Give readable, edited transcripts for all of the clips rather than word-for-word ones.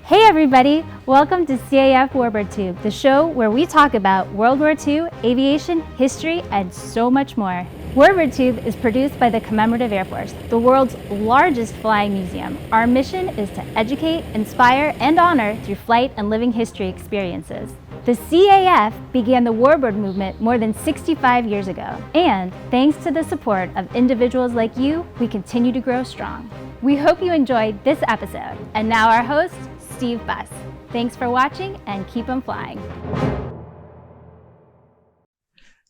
Hey everybody! Welcome to CAF Warbird Tube, the show where we talk about World War II, aviation, history, and so much more. Warbird Tube is produced by the Commemorative Air Force, the world's largest flying museum. Our mission is to educate, inspire, and honor through flight and living history experiences. The CAF began the Warbird movement more than 65 years ago, and thanks to the support of individuals like you, we continue to grow strong. We hope you enjoyed this episode, and now our host, Steve Buss. Thanks for watching and keep 'em flying.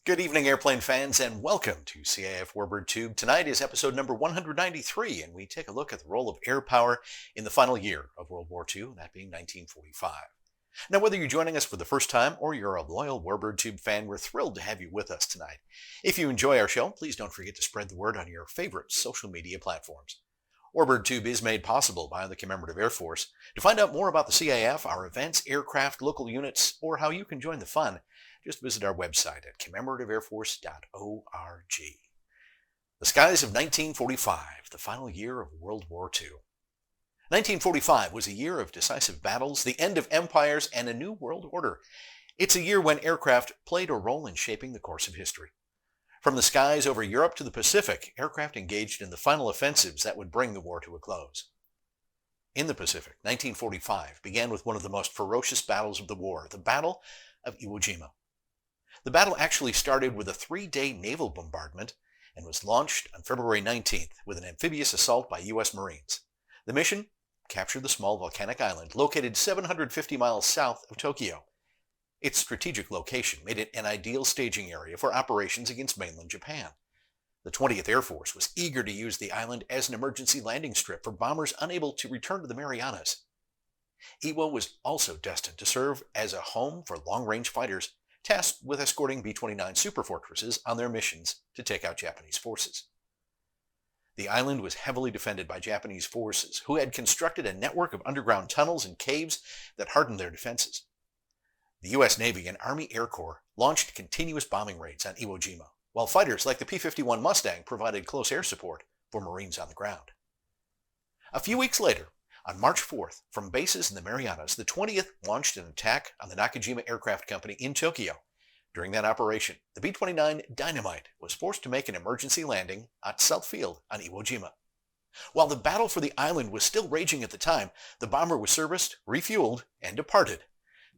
Good evening, airplane fans, and welcome to CAF Warbird Tube. Tonight is episode number 193, and we take a look at the role of air power in the final year of World War II, that being 1945. Now, whether you're joining us for the first time or you're a loyal Warbird Tube fan, we're thrilled to have you with us tonight. If you enjoy our show, please don't forget to spread the word on your favorite social media platforms. Warbird Tube is made possible by the Commemorative Air Force. To find out more about the CAF, our events, aircraft, local units, or how you can join the fun, just visit our website at commemorativeairforce.org. The skies of 1945, the final year of World War II. 1945 was a year of decisive battles, the end of empires, and a new world order. It's a year when aircraft played a role in shaping the course of history. From the skies over Europe to the Pacific, aircraft engaged in the final offensives that would bring the war to a close. In the Pacific, 1945 began with one of the most ferocious battles of the war, the Battle of Iwo Jima. The battle actually started with a 3-day naval bombardment and was launched on February 19th with an amphibious assault by U.S. Marines. The mission? Capture the small volcanic island located 750 miles south of Tokyo. Its strategic location made it an ideal staging area for operations against mainland Japan. The 20th Air Force was eager to use the island as an emergency landing strip for bombers unable to return to the Marianas. Iwo was also destined to serve as a home for long-range fighters tasked with escorting B-29 superfortresses on their missions to take out Japanese forces. The island was heavily defended by Japanese forces, who had constructed a network of underground tunnels and caves that hardened their defenses. The U.S. Navy and Army Air Corps launched continuous bombing raids on Iwo Jima, while fighters like the P-51 Mustang provided close air support for Marines on the ground. A few weeks later, on March 4th, from bases in the Marianas, the 20th launched an attack on the Nakajima Aircraft Company in Tokyo. During that operation, the B-29 Dynamite was forced to make an emergency landing at South Field on Iwo Jima. While the battle for the island was still raging at the time, the bomber was serviced, refueled, and departed.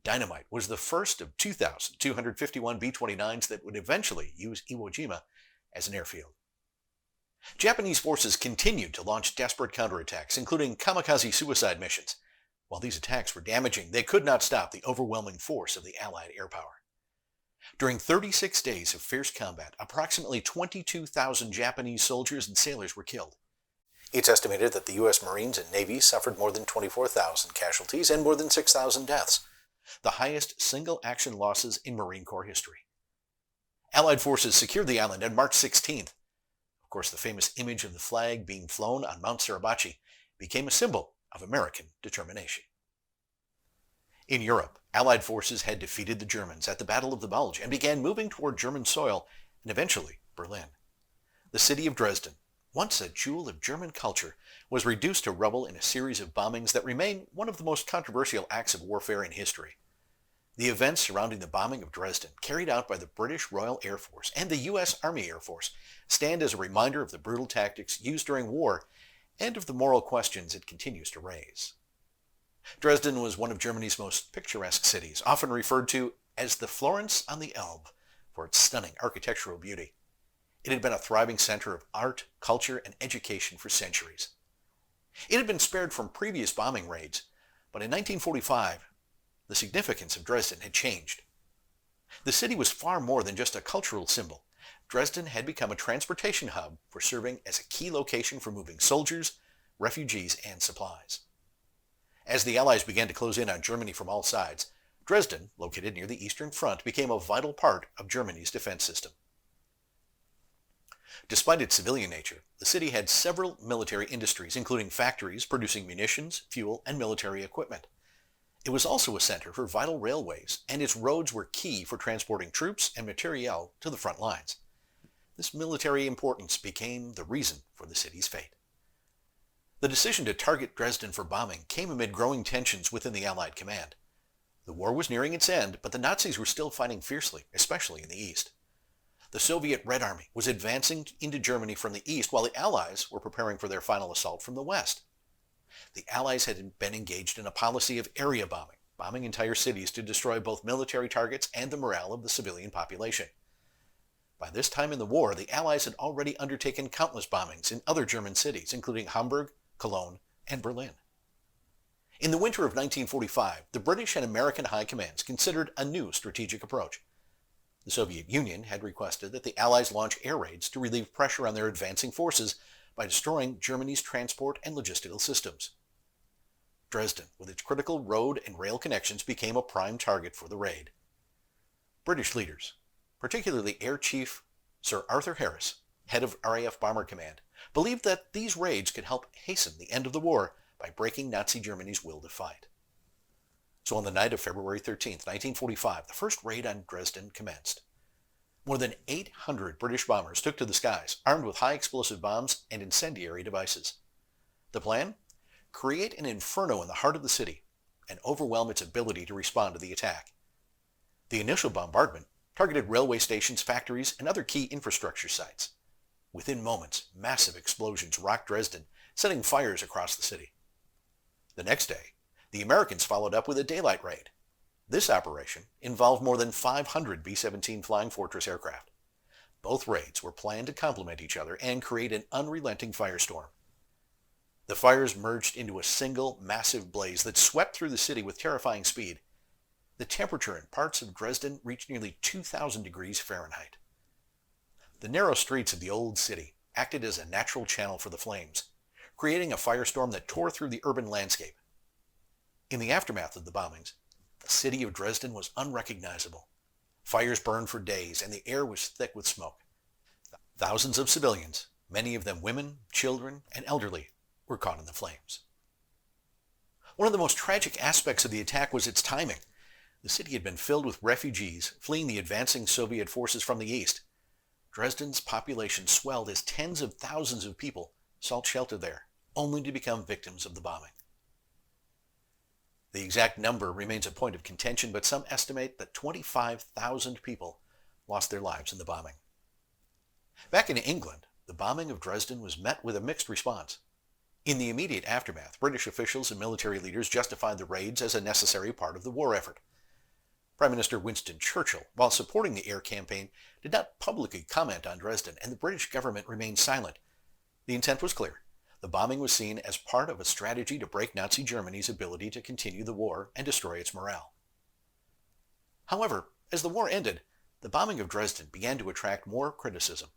Dynamite was the first of 2,251 B-29s that would eventually use Iwo Jima as an airfield. Japanese forces continued to launch desperate counterattacks, including kamikaze suicide missions. While these attacks were damaging, they could not stop the overwhelming force of the Allied air power. During 36 days of fierce combat, approximately 22,000 Japanese soldiers and sailors were killed. It's estimated that the U.S. Marines and Navy suffered more than 24,000 casualties and more than 6,000 deaths, the highest single-action losses in Marine Corps history. Allied forces secured the island on March 16th. Of course, the famous image of the flag being flown on Mount Suribachi became a symbol of American determination. In Europe, Allied forces had defeated the Germans at the Battle of the Bulge and began moving toward German soil and eventually Berlin. The city of Dresden, once a jewel of German culture, was reduced to rubble in a series of bombings that remain one of the most controversial acts of warfare in history. The events surrounding the bombing of Dresden, carried out by the British Royal Air Force and the U.S. Army Air Force, stand as a reminder of the brutal tactics used during war and of the moral questions it continues to raise. Dresden was one of Germany's most picturesque cities, often referred to as the Florence on the Elbe for its stunning architectural beauty. It had been a thriving center of art, culture, and education for centuries. It had been spared from previous bombing raids, but in 1945, the significance of Dresden had changed. The city was far more than just a cultural symbol. Dresden had become a transportation hub for serving as a key location for moving soldiers, refugees, and supplies. As the Allies began to close in on Germany from all sides, Dresden, located near the Eastern Front, became a vital part of Germany's defense system. Despite its civilian nature, the city had several military industries, including factories producing munitions, fuel, and military equipment. It was also a center for vital railways, and its roads were key for transporting troops and materiel to the front lines. This military importance became the reason for the city's fate. The decision to target Dresden for bombing came amid growing tensions within the Allied command. The war was nearing its end, but the Nazis were still fighting fiercely, especially in the east. The Soviet Red Army was advancing into Germany from the east, while the Allies were preparing for their final assault from the west. The Allies had been engaged in a policy of area bombing, bombing entire cities to destroy both military targets and the morale of the civilian population. By this time in the war, the Allies had already undertaken countless bombings in other German cities, including Hamburg, Cologne, and Berlin. In the winter of 1945, the British and American high commands considered a new strategic approach. The Soviet Union had requested that the Allies launch air raids to relieve pressure on their advancing forces by destroying Germany's transport and logistical systems. Dresden, with its critical road and rail connections, became a prime target for the raid. British leaders, particularly Air Chief Sir Arthur Harris, head of RAF Bomber Command, believed that these raids could help hasten the end of the war by breaking Nazi Germany's will to fight. So on the night of February 13, 1945, the first raid on Dresden commenced. More than 800 British bombers took to the skies, armed with high explosive bombs and incendiary devices. The plan? Create an inferno in the heart of the city and overwhelm its ability to respond to the attack. The initial bombardment targeted railway stations, factories, and other key infrastructure sites. Within moments, massive explosions rocked Dresden, setting fires across the city. The next day, the Americans followed up with a daylight raid. This operation involved more than 500 B-17 Flying Fortress aircraft. Both raids were planned to complement each other and create an unrelenting firestorm. The fires merged into a single massive blaze that swept through the city with terrifying speed. The temperature in parts of Dresden reached nearly 2,000 degrees Fahrenheit. The narrow streets of the old city acted as a natural channel for the flames, creating a firestorm that tore through the urban landscape. In the aftermath of the bombings, the city of Dresden was unrecognizable. Fires burned for days, and the air was thick with smoke. Thousands of civilians, many of them women, children, and elderly, were caught in the flames. One of the most tragic aspects of the attack was its timing. The city had been filled with refugees fleeing the advancing Soviet forces from the east. Dresden's population swelled as tens of thousands of people sought shelter there, only to become victims of the bombing. The exact number remains a point of contention, but some estimate that 25,000 people lost their lives in the bombing. Back in England, the bombing of Dresden was met with a mixed response. In the immediate aftermath, British officials and military leaders justified the raids as a necessary part of the war effort. Prime Minister Winston Churchill, while supporting the air campaign, did not publicly comment on Dresden, and the British government remained silent. The intent was clear. The bombing was seen as part of a strategy to break Nazi Germany's ability to continue the war and destroy its morale. However, as the war ended, the bombing of Dresden began to attract more criticism.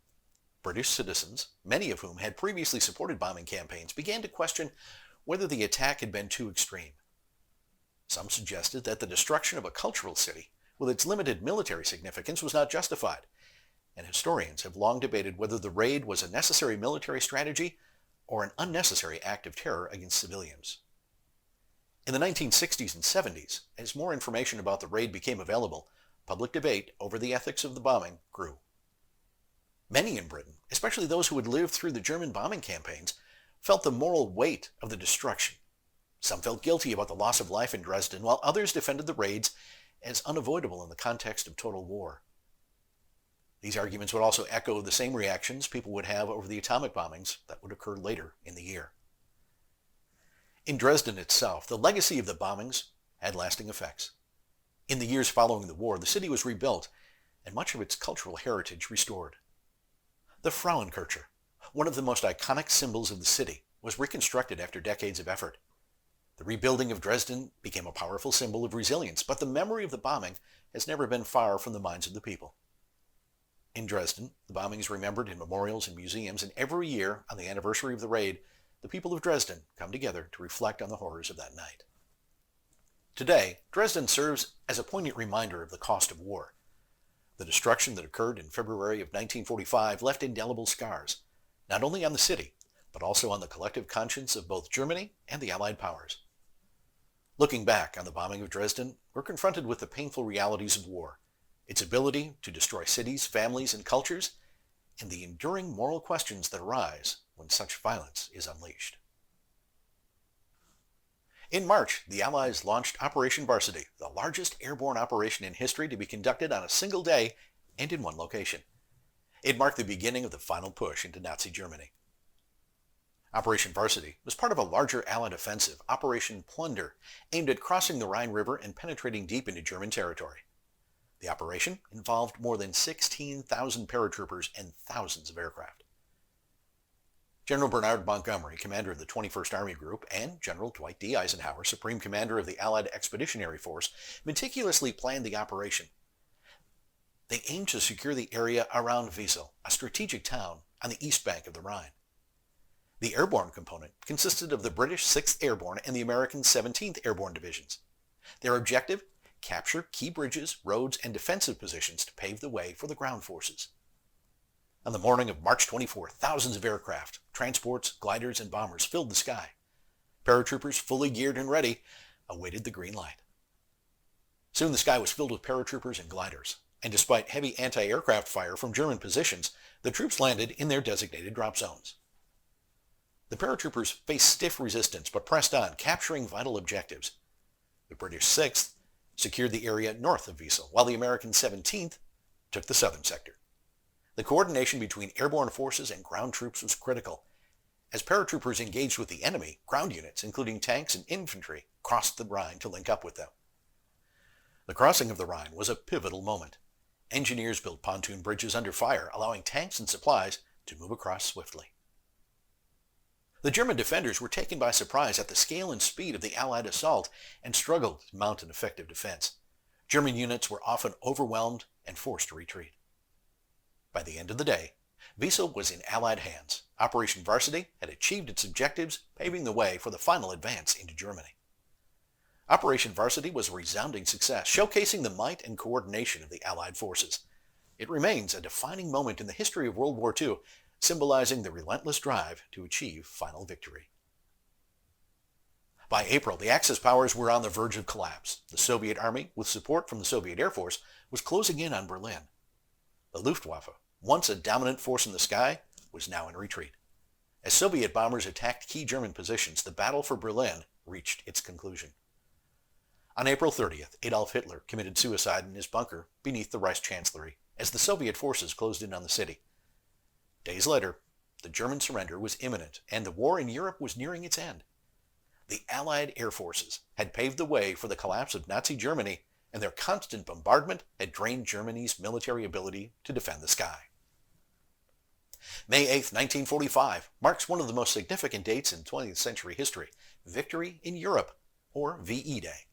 British citizens, many of whom had previously supported bombing campaigns, began to question whether the attack had been too extreme. Some suggested that the destruction of a cultural city, with its limited military significance, was not justified, and historians have long debated whether the raid was a necessary military strategy or an unnecessary act of terror against civilians. In the 1960s and 70s, as more information about the raid became available, public debate over the ethics of the bombing grew. Many in Britain, especially those who had lived through the German bombing campaigns, felt the moral weight of the destruction. Some felt guilty about the loss of life in Dresden, while others defended the raids as unavoidable in the context of total war. These arguments would also echo the same reactions people would have over the atomic bombings that would occur later in the year. In Dresden itself, the legacy of the bombings had lasting effects. In the years following the war, the city was rebuilt and much of its cultural heritage restored. The Frauenkirche, one of the most iconic symbols of the city, was reconstructed after decades of effort. The rebuilding of Dresden became a powerful symbol of resilience, but the memory of the bombing has never been far from the minds of the people. In Dresden, the bombing is remembered in memorials and museums, and every year, on the anniversary of the raid, the people of Dresden come together to reflect on the horrors of that night. Today, Dresden serves as a poignant reminder of the cost of war. The destruction that occurred in February of 1945 left indelible scars, not only on the city, but also on the collective conscience of both Germany and the Allied powers. Looking back on the bombing of Dresden, we're confronted with the painful realities of war, its ability to destroy cities, families, and cultures, and the enduring moral questions that arise when such violence is unleashed. In March, the Allies launched Operation Varsity, the largest airborne operation in history to be conducted on a single day and in one location. It marked the beginning of the final push into Nazi Germany. Operation Varsity was part of a larger Allied offensive, Operation Plunder, aimed at crossing the Rhine River and penetrating deep into German territory. The operation involved more than 16,000 paratroopers and thousands of aircraft. General Bernard Montgomery, commander of the 21st Army Group, and General Dwight D. Eisenhower, Supreme Commander of the Allied Expeditionary Force, meticulously planned the operation. They aimed to secure the area around Wesel, a strategic town on the east bank of the Rhine. The airborne component consisted of the British 6th Airborne and the American 17th Airborne Divisions. Their objective? Capture key bridges, roads, and defensive positions to pave the way for the ground forces. On the morning of March 24, thousands of aircraft, transports, gliders, and bombers filled the sky. Paratroopers, fully geared and ready, awaited the green light. Soon the sky was filled with paratroopers and gliders, and despite heavy anti-aircraft fire from German positions, the troops landed in their designated drop zones. The paratroopers faced stiff resistance but pressed on, capturing vital objectives. The British 6th secured the area north of Wesel, while the American 17th took the southern sector. The coordination between airborne forces and ground troops was critical. As paratroopers engaged with the enemy, ground units, including tanks and infantry, crossed the Rhine to link up with them. The crossing of the Rhine was a pivotal moment. Engineers built pontoon bridges under fire, allowing tanks and supplies to move across swiftly. The German defenders were taken by surprise at the scale and speed of the Allied assault and struggled to mount an effective defense. German units were often overwhelmed and forced to retreat. By the end of the day, Wesel was in Allied hands. Operation Varsity had achieved its objectives, paving the way for the final advance into Germany. Operation Varsity was a resounding success, showcasing the might and coordination of the Allied forces. It remains a defining moment in the history of World War II, symbolizing the relentless drive to achieve final victory. By April, the Axis powers were on the verge of collapse. The Soviet Army, with support from the Soviet Air Force, was closing in on Berlin. The Luftwaffe, once a dominant force in the sky, was now in retreat. As Soviet bombers attacked key German positions, the battle for Berlin reached its conclusion. On April 30th, Adolf Hitler committed suicide in his bunker beneath the Reichskanzlei as the Soviet forces closed in on the city. Days later, the German surrender was imminent, and the war in Europe was nearing its end. The Allied air forces had paved the way for the collapse of Nazi Germany, and their constant bombardment had drained Germany's military ability to defend the sky. May 8, 1945, marks one of the most significant dates in 20th century history, Victory in Europe, or VE Day.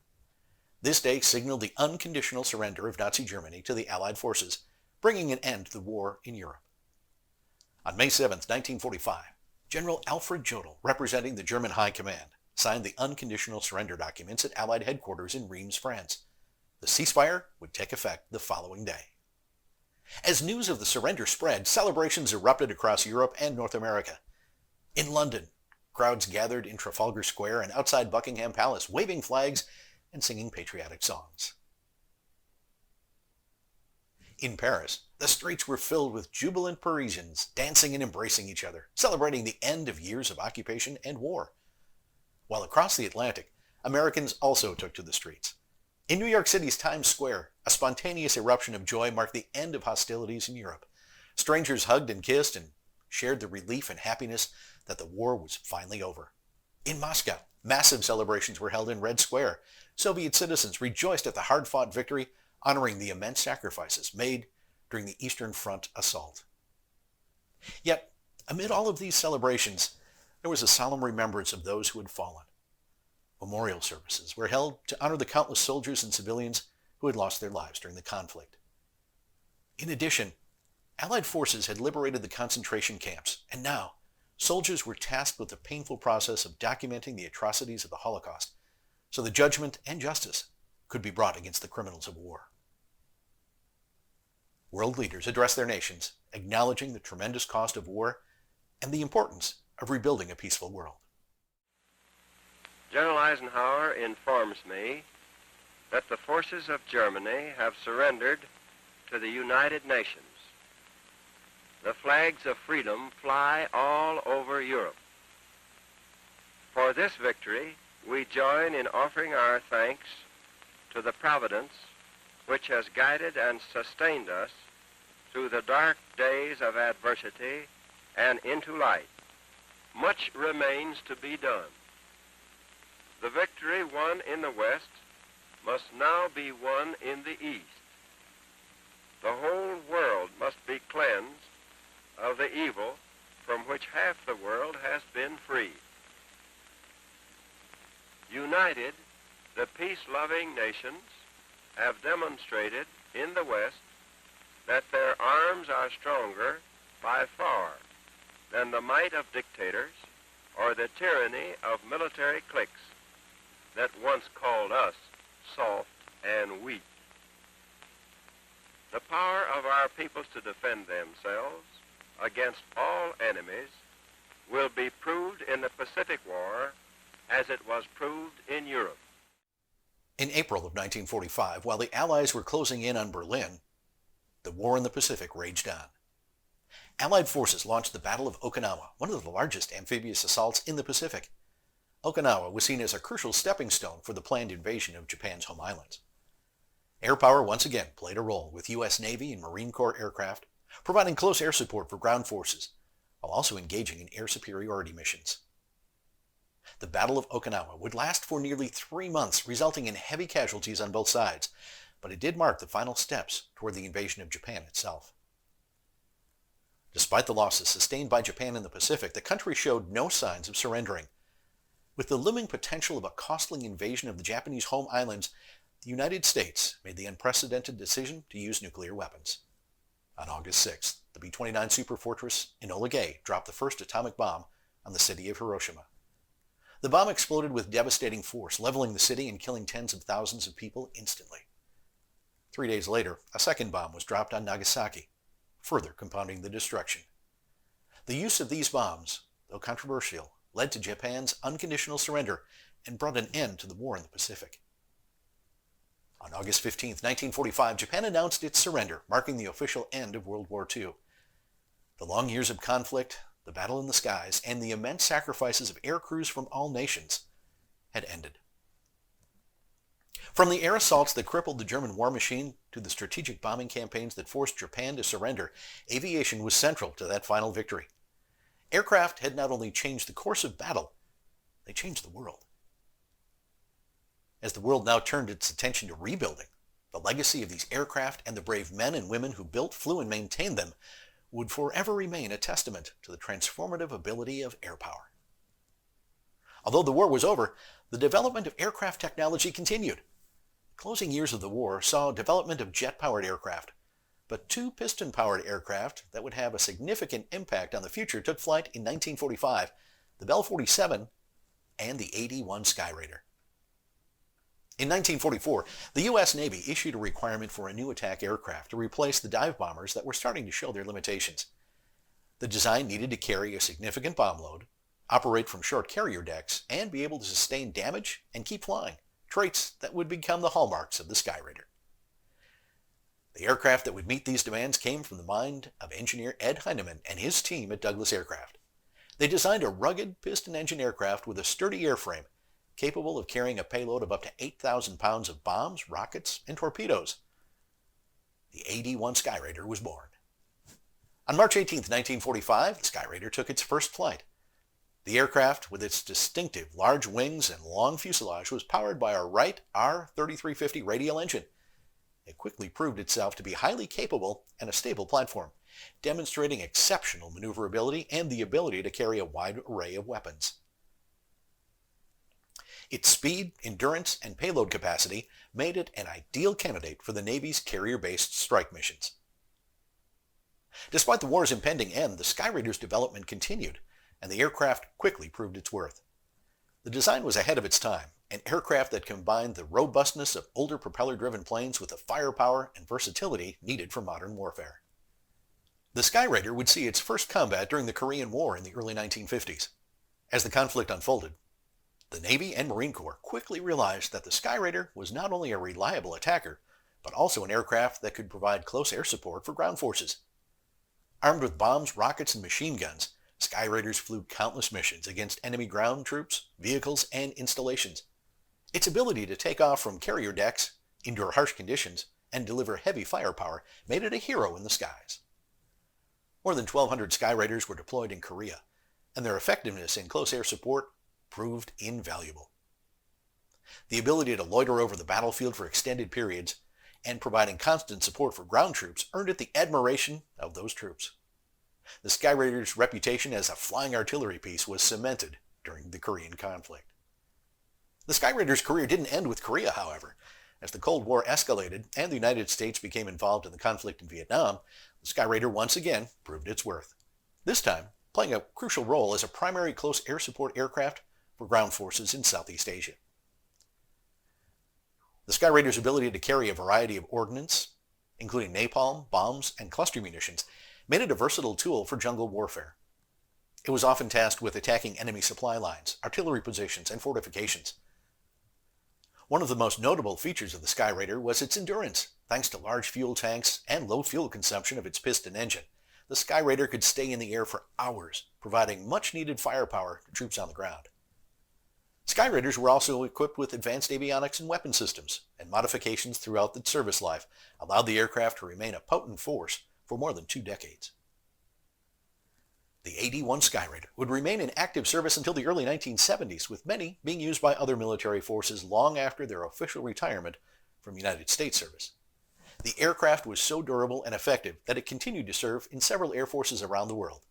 This day signaled the unconditional surrender of Nazi Germany to the Allied forces, bringing an end to the war in Europe. On May 7, 1945, General Alfred Jodl, representing the German High Command, signed the unconditional surrender documents at Allied headquarters in Reims, France. The ceasefire would take effect the following day. As news of the surrender spread, celebrations erupted across Europe and North America. In London, crowds gathered in Trafalgar Square and outside Buckingham Palace, waving flags and singing patriotic songs. In Paris, the streets were filled with jubilant Parisians dancing and embracing each other, celebrating the end of years of occupation and war. While across the Atlantic, Americans also took to the streets. In New York City's Times Square, a spontaneous eruption of joy marked the end of hostilities in Europe. Strangers hugged and kissed and shared the relief and happiness that the war was finally over. In Moscow, massive celebrations were held in Red Square. Soviet citizens rejoiced at the hard-fought victory, honoring the immense sacrifices made during the Eastern Front assault. Yet, amid all of these celebrations, there was a solemn remembrance of those who had fallen. Memorial services were held to honor the countless soldiers and civilians who had lost their lives during the conflict. In addition, Allied forces had liberated the concentration camps, and now soldiers were tasked with the painful process of documenting the atrocities of the Holocaust, so the judgment and justice could be brought against the criminals of war. World leaders addressed their nations, acknowledging the tremendous cost of war and the importance of rebuilding a peaceful world. General Eisenhower informs me that the forces of Germany have surrendered to the United Nations. The flags of freedom fly all over Europe. For this victory, we join in offering our thanks to the Providence which has guided and sustained us through the dark days of adversity and into light. Much remains to be done. The victory won in the West must now be won in the East. The whole world must be cleansed of the evil from which half the world has been freed. United, the peace-loving nations have demonstrated in the West that their arms are stronger by far than the might of dictators or the tyranny of military cliques that once called us soft and weak. The power of our peoples to defend themselves against all enemies will be proved in the Pacific War as it was proved in Europe. In April of 1945, while the Allies were closing in on Berlin, the war in the Pacific raged on. Allied forces launched the Battle of Okinawa, one of the largest amphibious assaults in the Pacific. Okinawa was seen as a crucial stepping stone for the planned invasion of Japan's home islands. Air power once again played a role, with U.S. Navy and Marine Corps aircraft providing close air support for ground forces, while also engaging in air superiority missions. The Battle of Okinawa would last for nearly 3 months, resulting in heavy casualties on both sides, but it did mark the final steps toward the invasion of Japan itself. Despite the losses sustained by Japan in the Pacific, the country showed no signs of surrendering. With the looming potential of a costly invasion of the Japanese home islands, the United States made the unprecedented decision to use nuclear weapons. On August 6th, the B-29 superfortress Enola Gay dropped the first atomic bomb on the city of Hiroshima. The bomb exploded with devastating force, leveling the city and killing tens of thousands of people instantly. 3 days later, a second bomb was dropped on Nagasaki, further compounding the destruction. The use of these bombs, though controversial, led to Japan's unconditional surrender and brought an end to the war in the Pacific. On August 15, 1945, Japan announced its surrender, marking the official end of World War II. The long years of conflict, the battle in the skies, and the immense sacrifices of air crews from all nations had ended. From the air assaults that crippled the German war machine to the strategic bombing campaigns that forced Japan to surrender, aviation was central to that final victory. Aircraft had not only changed the course of battle, they changed the world. As the world now turned its attention to rebuilding, the legacy of these aircraft and the brave men and women who built, flew, and maintained them would forever remain a testament to the transformative ability of air power. Although the war was over, the development of aircraft technology continued. The closing years of the war saw development of jet-powered aircraft, but 2 piston-powered aircraft that would have a significant impact on the future took flight in 1945, the Bell 47 and the A-1 Skyraider. In 1944, the U.S. Navy issued a requirement for a new attack aircraft to replace the dive bombers that were starting to show their limitations. The design needed to carry a significant bomb load, operate from short carrier decks, and be able to sustain damage and keep flying, traits that would become the hallmarks of the Skyraider. The aircraft that would meet these demands came from the mind of engineer Ed Heinemann and his team at Douglas Aircraft. They designed a rugged piston-engine aircraft with a sturdy airframe, capable of carrying a payload of up to 8,000 pounds of bombs, rockets, and torpedoes. The A-1 Skyraider was born. On March 18, 1945, the Skyraider took its first flight. The aircraft, with its distinctive large wings and long fuselage, was powered by a Wright R-3350 radial engine. It quickly proved itself to be highly capable and a stable platform, demonstrating exceptional maneuverability and the ability to carry a wide array of weapons. Its speed, endurance, and payload capacity made it an ideal candidate for the Navy's carrier-based strike missions. Despite the war's impending end, the Skyraider's development continued, and the aircraft quickly proved its worth. The design was ahead of its time, an aircraft that combined the robustness of older propeller-driven planes with the firepower and versatility needed for modern warfare. The Skyraider would see its first combat during the Korean War in the early 1950s. As the conflict unfolded, the Navy and Marine Corps quickly realized that the Skyraider was not only a reliable attacker, but also an aircraft that could provide close air support for ground forces. Armed with bombs, rockets, and machine guns, Skyraiders flew countless missions against enemy ground troops, vehicles, and installations. Its ability to take off from carrier decks, endure harsh conditions, and deliver heavy firepower made it a hero in the skies. More than 1,200 Skyraiders were deployed in Korea, and their effectiveness in close air support proved invaluable. The ability to loiter over the battlefield for extended periods and providing constant support for ground troops earned it the admiration of those troops. The Skyraider's reputation as a flying artillery piece was cemented during the Korean conflict. The Skyraider's career didn't end with Korea, however. As the Cold War escalated and the United States became involved in the conflict in Vietnam, the Skyraider once again proved its worth. This time, playing a crucial role as a primary close air support aircraft for ground forces in Southeast Asia. The Skyraider's ability to carry a variety of ordnance, including napalm, bombs, and cluster munitions, made it a versatile tool for jungle warfare. It was often tasked with attacking enemy supply lines, artillery positions, and fortifications. One of the most notable features of the Skyraider was its endurance. Thanks to large fuel tanks and low fuel consumption of its piston engine, the Skyraider could stay in the air for hours, providing much-needed firepower to troops on the ground. Skyraiders were also equipped with advanced avionics and weapon systems, and modifications throughout its service life allowed the aircraft to remain a potent force for more than 2 decades. The A-1 Skyraider would remain in active service until the early 1970s, with many being used by other military forces long after their official retirement from United States service. The aircraft was so durable and effective that it continued to serve in several air forces around the world.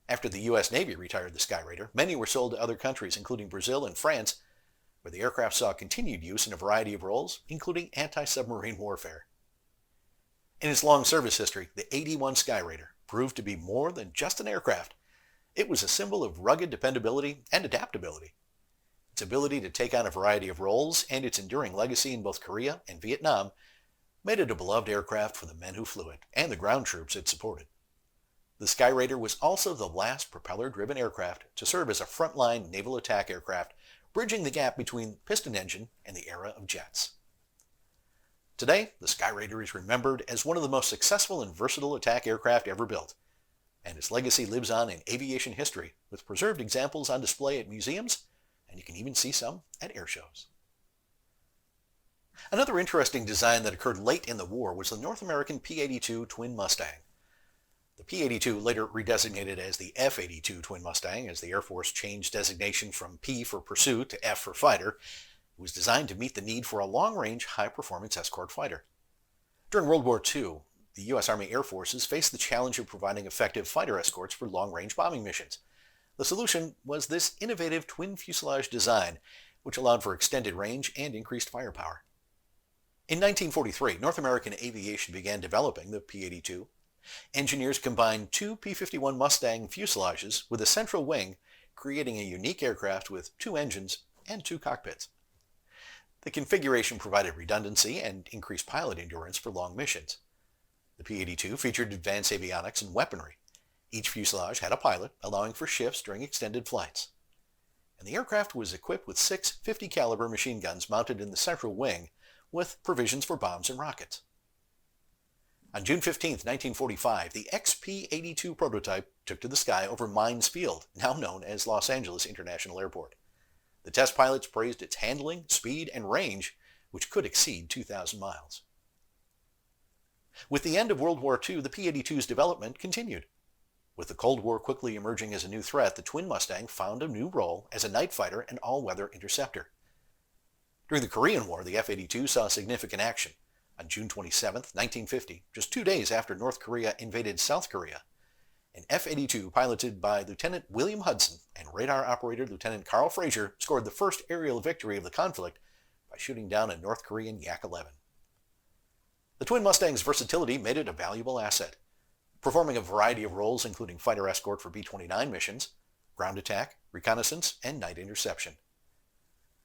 After the U.S. Navy retired the Skyraider, many were sold to other countries, including Brazil and France, where the aircraft saw continued use in a variety of roles, including anti-submarine warfare. In its long service history, the A-1 Skyraider proved to be more than just an aircraft. It was a symbol of rugged dependability and adaptability. Its ability to take on a variety of roles and its enduring legacy in both Korea and Vietnam made it a beloved aircraft for the men who flew it and the ground troops it supported. The Skyraider was also the last propeller-driven aircraft to serve as a frontline naval attack aircraft, bridging the gap between piston engine and the era of jets. Today, the Skyraider is remembered as one of the most successful and versatile attack aircraft ever built, and its legacy lives on in aviation history, with preserved examples on display at museums, and you can even see some at air shows. Another interesting design that occurred late in the war was the North American P-82 Twin Mustang. The P-82, later redesignated as the F-82 Twin Mustang as the Air Force changed designation from P for pursuit to F for fighter, was designed to meet the need for a long-range, high-performance escort fighter. During World War II, the U.S. Army Air Forces faced the challenge of providing effective fighter escorts for long-range bombing missions. The solution was this innovative twin fuselage design, which allowed for extended range and increased firepower. In 1943, North American aviation began developing the P-82. Engineers combined 2 P-51 Mustang fuselages with a central wing, creating a unique aircraft with 2 engines and 2 cockpits. The configuration provided redundancy and increased pilot endurance for long missions. The P-82 featured advanced avionics and weaponry. Each fuselage had a pilot, allowing for shifts during extended flights. And the aircraft was equipped with 6 .50 caliber machine guns mounted in the central wing, with provisions for bombs and rockets. On June 15, 1945, the XP-82 prototype took to the sky over Mines Field, now known as Los Angeles International Airport. The test pilots praised its handling, speed, and range, which could exceed 2,000 miles. With the end of World War II, the P-82's development continued. With the Cold War quickly emerging as a new threat, the Twin Mustang found a new role as a night fighter and all-weather interceptor. During the Korean War, the F-82 saw significant action. On June 27, 1950, just 2 days after North Korea invaded South Korea, an F-82 piloted by Lieutenant William Hudson and radar operator Lieutenant Carl Fraser scored the first aerial victory of the conflict by shooting down a North Korean Yak-11. The Twin Mustang's versatility made it a valuable asset, performing a variety of roles including fighter escort for B-29 missions, ground attack, reconnaissance, and night interception.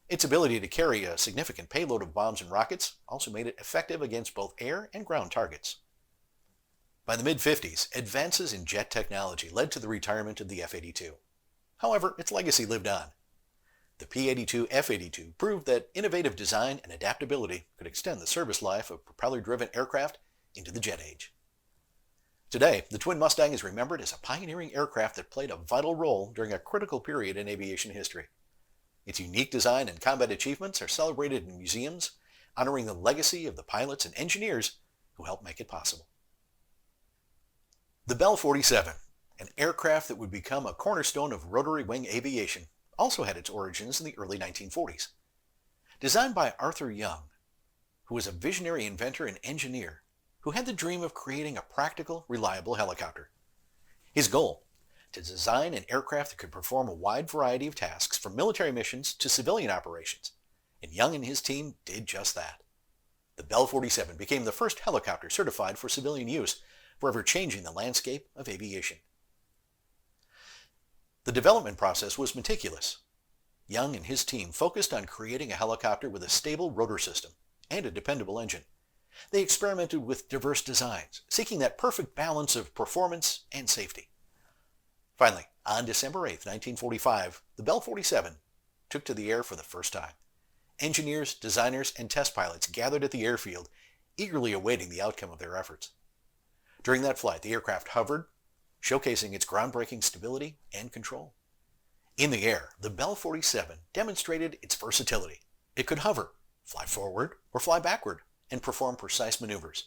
Its ability to carry a significant payload of bombs and rockets also made it effective against both air and ground targets. By the mid-50s, advances in jet technology led to the retirement of the F-82. However, its legacy lived on. The P-82 F-82 proved that innovative design and adaptability could extend the service life of propeller-driven aircraft into the jet age. Today, the Twin Mustang is remembered as a pioneering aircraft that played a vital role during a critical period in aviation history. Its unique design and combat achievements are celebrated in museums, honoring the legacy of the pilots and engineers who helped make it possible. The Bell 47, an aircraft that would become a cornerstone of rotary wing aviation, also had its origins in the early 1940s. Designed by Arthur Young, who was a visionary inventor and engineer who had the dream of creating a practical, reliable helicopter. His goal, to design an aircraft that could perform a wide variety of tasks from military missions to civilian operations, and Young and his team did just that. The Bell 47 became the first helicopter certified for civilian use, forever changing the landscape of aviation. The development process was meticulous. Young and his team focused on creating a helicopter with a stable rotor system and a dependable engine. They experimented with diverse designs, seeking that perfect balance of performance and safety. Finally, on December 8, 1945, the Bell 47 took to the air for the first time. Engineers, designers, and test pilots gathered at the airfield, eagerly awaiting the outcome of their efforts. During that flight, the aircraft hovered, showcasing its groundbreaking stability and control. In the air, the Bell 47 demonstrated its versatility. It could hover, fly forward, or fly backward, and perform precise maneuvers.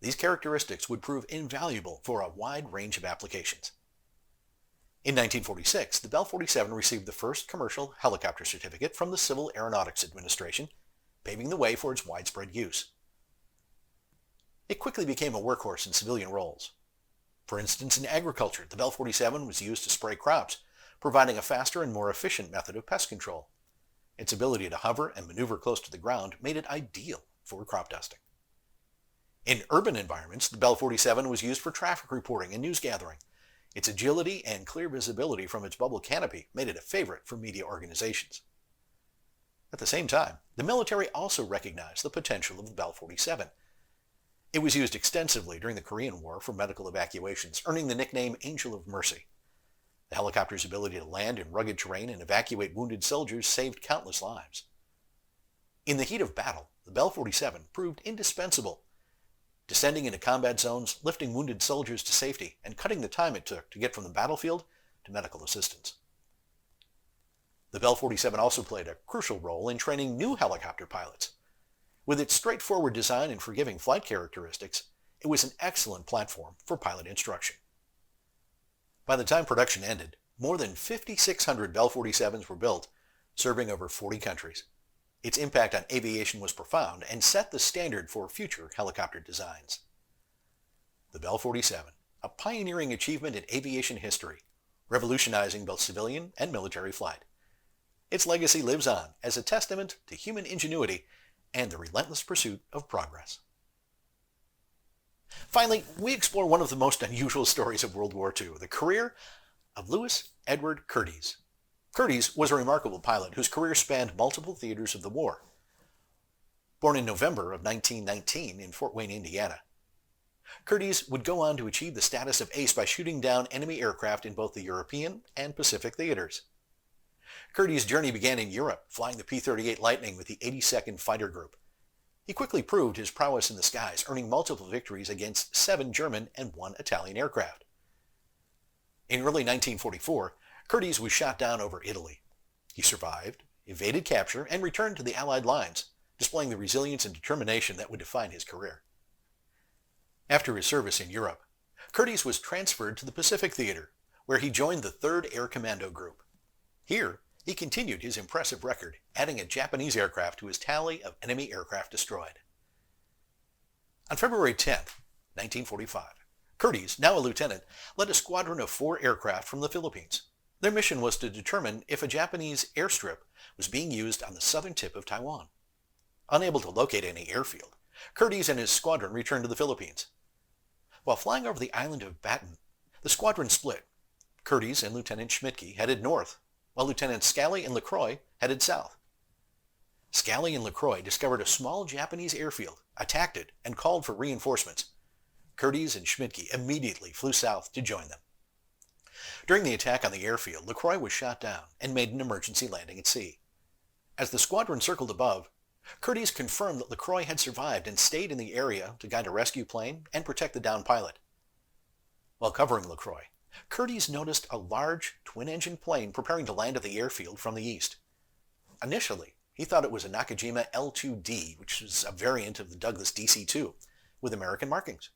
These characteristics would prove invaluable for a wide range of applications. In 1946, the Bell 47 received the first commercial helicopter certificate from the Civil Aeronautics Administration, paving the way for its widespread use. It quickly became a workhorse in civilian roles. For instance, in agriculture, the Bell 47 was used to spray crops, providing a faster and more efficient method of pest control. Its ability to hover and maneuver close to the ground made it ideal for crop dusting. In urban environments, the Bell 47 was used for traffic reporting and news gathering. Its agility and clear visibility from its bubble canopy made it a favorite for media organizations. At the same time, the military also recognized the potential of the Bell 47. It was used extensively during the Korean War for medical evacuations, earning the nickname Angel of Mercy. The helicopter's ability to land in rugged terrain and evacuate wounded soldiers saved countless lives. In the heat of battle, the Bell 47 proved indispensable, descending into combat zones, lifting wounded soldiers to safety, and cutting the time it took to get from the battlefield to medical assistance. The Bell 47 also played a crucial role in training new helicopter pilots. With its straightforward design and forgiving flight characteristics, it was an excellent platform for pilot instruction. By the time production ended, more than 5,600 Bell 47s were built, serving over 40 countries. Its impact on aviation was profound and set the standard for future helicopter designs. The Bell 47, a pioneering achievement in aviation history, revolutionizing both civilian and military flight. Its legacy lives on as a testament to human ingenuity and the relentless pursuit of progress. Finally, we explore one of the most unusual stories of World War II, the career of Louis Edward Curtiss. Curtiss was a remarkable pilot whose career spanned multiple theaters of the war. Born in November of 1919 in Fort Wayne, Indiana, Curtiss would go on to achieve the status of ace by shooting down enemy aircraft in both the European and Pacific theaters. Curtiss' journey began in Europe, flying the P-38 Lightning with the 82nd Fighter Group. He quickly proved his prowess in the skies, earning multiple victories against 7 German and 1 Italian aircraft. In early 1944, Curtiss was shot down over Italy. He survived, evaded capture, and returned to the Allied lines, displaying the resilience and determination that would define his career. After his service in Europe, Curtiss was transferred to the Pacific Theater, where he joined the 3rd Air Commando Group. Here, he continued his impressive record, adding a Japanese aircraft to his tally of enemy aircraft destroyed. On February 10, 1945, Curtiss, now a lieutenant, led a squadron of 4 aircraft from the Philippines. Their mission was to determine if a Japanese airstrip was being used on the southern tip of Taiwan. Unable to locate any airfield, Curtiss and his squadron returned to the Philippines. While flying over the island of Bataan, the squadron split. Curtiss and Lieutenant Schmidtke headed north, while Lieutenants Scally and LaCroix headed south. Scally and LaCroix discovered a small Japanese airfield, attacked it, and called for reinforcements. Curtiss and Schmidtke immediately flew south to join them. During the attack on the airfield, LaCroix was shot down and made an emergency landing at sea. As the squadron circled above, Curtiz confirmed that LaCroix had survived and stayed in the area to guide a rescue plane and protect the downed pilot. While covering LaCroix, Curtiz noticed a large twin-engine plane preparing to land at the airfield from the east. Initially, he thought it was a Nakajima L-2D, which is a variant of the Douglas DC-2, with American markings.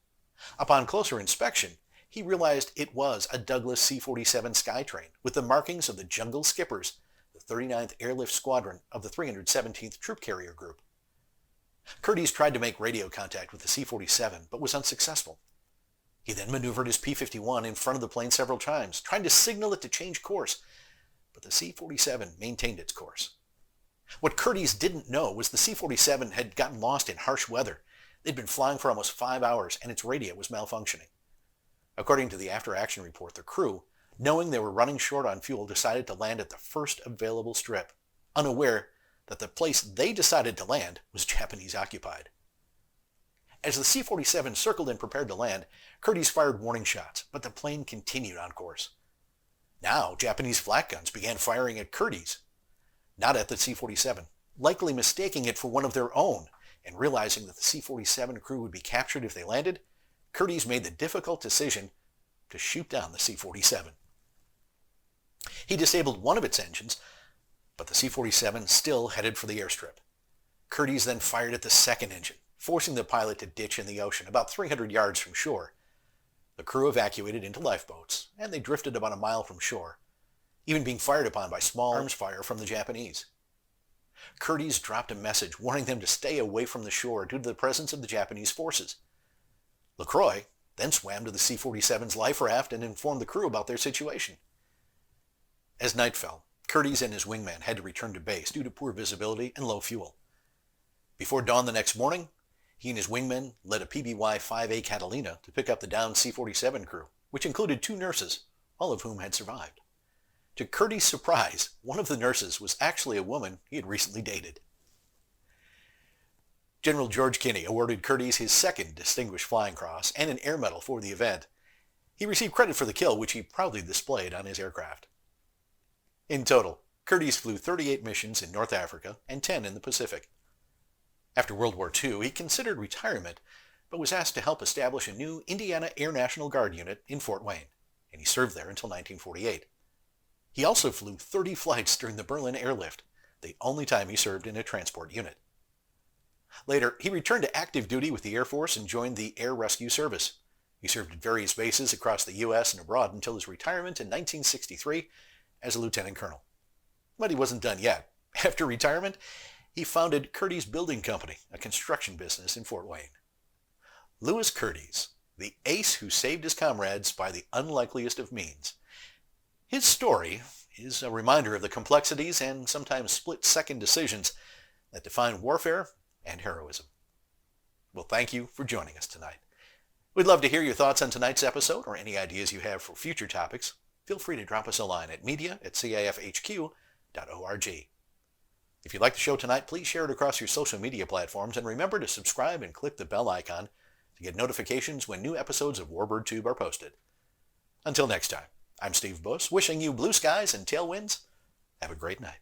Upon closer inspection, he realized it was a Douglas C-47 Skytrain with the markings of the Jungle Skippers, the 39th Airlift Squadron of the 317th Troop Carrier Group. Curtiz tried to make radio contact with the C-47, but was unsuccessful. He then maneuvered his P-51 in front of the plane several times, trying to signal it to change course, but the C-47 maintained its course. What Curtiz didn't know was the C-47 had gotten lost in harsh weather. They'd been flying for almost 5 hours, and its radio was malfunctioning. According to the after-action report, the crew, knowing they were running short on fuel, decided to land at the first available strip, unaware that the place they decided to land was Japanese-occupied. As the C-47 circled and prepared to land, Curtiz fired warning shots, but the plane continued on course. Now, Japanese flak guns began firing at Curtiz, not at the C-47, likely mistaking it for one of their own, and realizing that the C-47 crew would be captured if they landed, Curtiz made the difficult decision to shoot down the C-47. He disabled one of its engines, but the C-47 still headed for the airstrip. Curtiz then fired at the second engine, forcing the pilot to ditch in the ocean about 300 yards from shore. The crew evacuated into lifeboats, and they drifted about a mile from shore, even being fired upon by small arms fire from the Japanese. Curtiz dropped a message warning them to stay away from the shore due to the presence of the Japanese forces. LaCroix then swam to the C-47's life raft and informed the crew about their situation. As night fell, Curtiz and his wingman had to return to base due to poor visibility and low fuel. Before dawn the next morning, he and his wingmen led a PBY-5A Catalina to pick up the downed C-47 crew, which included 2 nurses, all of whom had survived. To Curtiz's surprise, one of the nurses was actually a woman he had recently dated. General George Kinney awarded Curtiz his second Distinguished Flying Cross and an Air Medal for the event. He received credit for the kill, which he proudly displayed on his aircraft. In total, Curtiz flew 38 missions in North Africa and 10 in the Pacific. After World War II, he considered retirement, but was asked to help establish a new Indiana Air National Guard unit in Fort Wayne, and he served there until 1948. He also flew 30 flights during the Berlin airlift, the only time he served in a transport unit. Later, he returned to active duty with the Air Force and joined the Air Rescue Service. He served at various bases across the U.S. and abroad until his retirement in 1963 as a lieutenant colonel. But he wasn't done yet. After retirement, he founded Curtiz Building Company, a construction business in Fort Wayne. Louis Curtiz, the ace who saved his comrades by the unlikeliest of means. His story is a reminder of the complexities and sometimes split-second decisions that define warfare and heroism. Well, thank you for joining us tonight. We'd love to hear your thoughts on tonight's episode or any ideas you have for future topics. Feel free to drop us a line at media@cafhq.org. If you like the show tonight, please share it across your social media platforms and remember to subscribe and click the bell icon to get notifications when new episodes of Warbird Tube are posted. Until next time, I'm Steve Buss, wishing you blue skies and tailwinds. Have a great night.